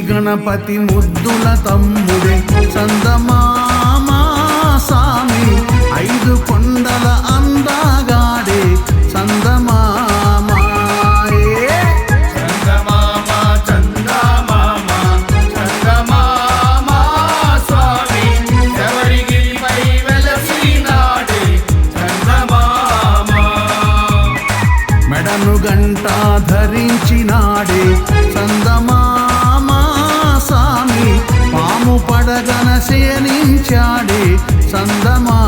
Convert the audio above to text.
గణపతి ముద్దుల తమ్ముడే చందమామ సామి, 5 కొండల అందగాడే చందమామ. చందమామ చందమామ చందమామ స్వామి, ఎవరిగిరిపై వెలసినాడే చందమామ. మెడను గంట ధరించినాడే చందమామ సామి, పాము పడగన శయనించాడే చందమామ.